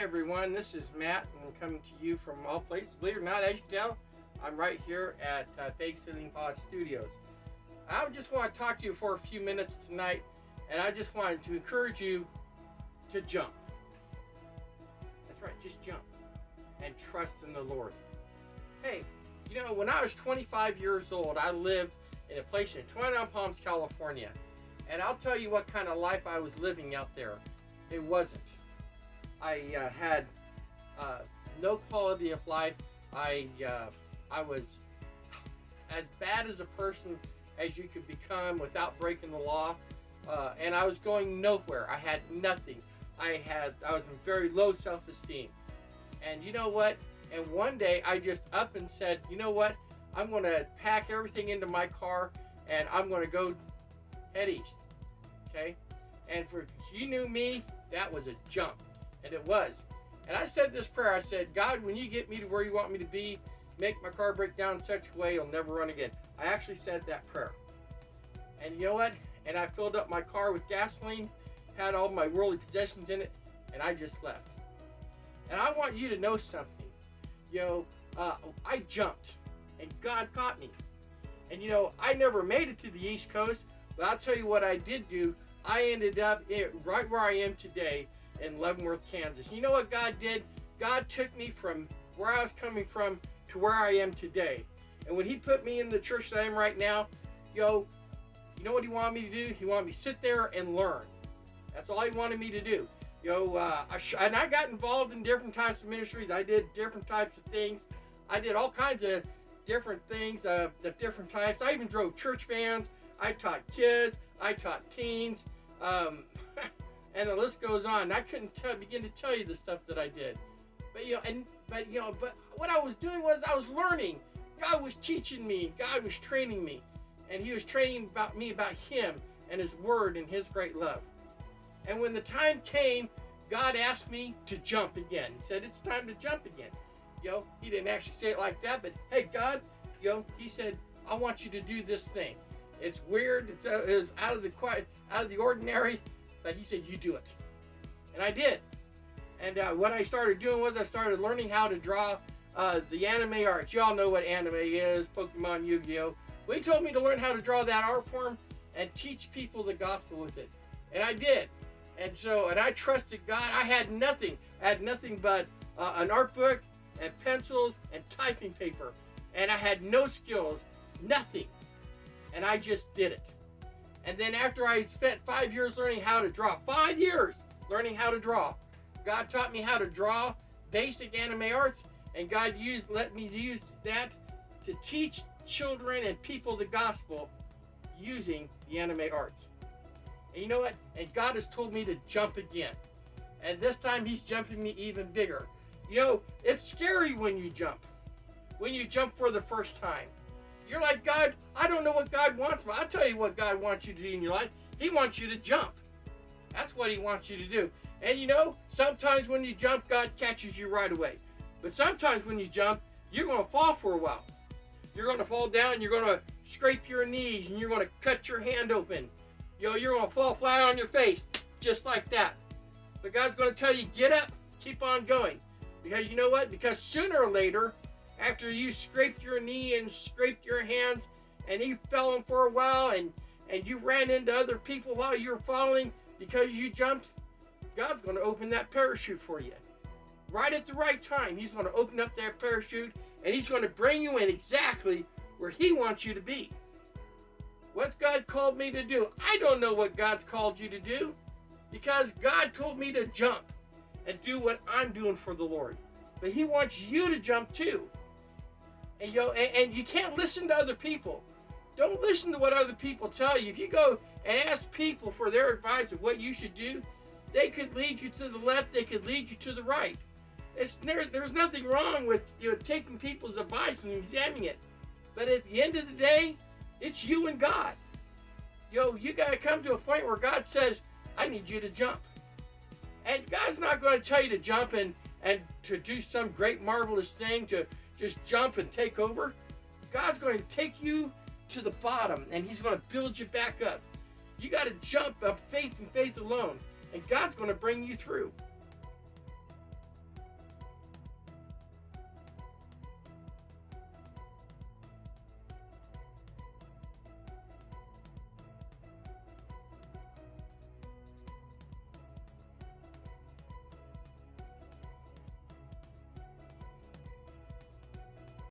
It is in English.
everyone, this is Matt, and I'm coming to you from all places. Believe it or not, as you tell, I'm right here at Faith Healing Pod Studios. I just want to talk to you for a few minutes tonight, and I just wanted to encourage you to jump. That's right, just jump and trust in the Lord. Hey, you know, when I was 25 years old, I lived in a place in 29 Palms, California, and I'll tell you what kind of life I was living out there. It wasn't. I had no quality of life. I was as bad as a person as you could become without breaking the law, and I was going nowhere. I had nothing. I was in very low self-esteem. And you know what? And one day I just up and said, you know what? I'm going to pack everything into my car and I'm going to go head east. Okay? And for you knew me, that was a jump. And it was. And I said this prayer. I said, God, when you get me to where you want me to be, make my car break down in such a way it'll never run again. I actually said that prayer. And you know what? And I filled up my car with gasoline, had all my worldly possessions in it, and I just left. And I want you to know something. You know, I jumped, and God caught me. And you know, I never made it to the East Coast, but I'll tell you what I did do. I ended up right where I am today in Leavenworth, Kansas. You know what God did? God took me from where I was coming from to where I am today. And when he put me in the church that I am right now, you know what he wanted me to do? He wanted me to sit there and learn. That's all he wanted me to do. You know, and I got involved in different types of ministries. I did different types of things. I did all kinds of different things of different types. I even drove church vans. I taught kids. I taught teens. And the list goes on. I couldn't begin to tell you the stuff that I did. But what I was doing was I was learning. God was teaching me. God was training me. And he was training me about him and his word and his great love. And when the time came, God asked me to jump again. He said, it's time to jump again. You know, he didn't actually say it like that, but hey, God, you know, he said, I want you to do this thing. It's weird. It's out of the ordinary, but he said, you do it. And I did. And what I started doing was I started learning how to draw the anime arts. Y'all know what anime is, Pokemon, Yu-Gi-Oh! Well, he told me to learn how to draw that art form and teach people the gospel with it. And I did. And I trusted God. I had nothing. I had nothing but an art book and pencils and typing paper. And I had no skills, nothing. And I just did it. And then after I spent 5 years learning how to draw, 5 years learning how to draw, God taught me how to draw basic anime arts, and God let me use that to teach children and people the gospel using the anime arts. And you know what? And God has told me to jump again. And this time he's jumping me even bigger. You know, it's scary when you jump. When you jump for the first time. You're like, God, I don't know what God wants, but I'll tell you what God wants you to do in your life. He wants you to jump. That's what he wants you to do. And you know, sometimes when you jump, God catches you right away. But sometimes when you jump, you're going to fall for a while. You're going to fall down, you're going to scrape your knees, and you're going to cut your hand open. You know, you're going to fall flat on your face, just like that. But God's going to tell you, get up, keep on going. Because you know what? Because sooner or later, after you scraped your knee and scraped your hands, and you fell on for a while, and you ran into other people while you were falling because you jumped, God's going to open that parachute for you. Right at the right time, he's going to open up that parachute, and he's going to bring you in exactly where he wants you to be. What's God called me to do? I don't know what God's called you to do, because God told me to jump and do what I'm doing for the Lord. But he wants you to jump too. And you can't listen to other people. Don't listen to what other people tell you. If you go and ask people for their advice of what you should do, they could lead you to the left, they could lead you to the right. There's nothing wrong with taking people's advice and examining it. But at the end of the day, it's you and God. You got to come to a point where God says, I need you to jump. And God's not going to tell you to jump and to do some great marvelous thing, to just jump and take over. God's going to take you to the bottom, and he's going to build you back up. You got to jump up faith and faith alone, and God's going to bring you through.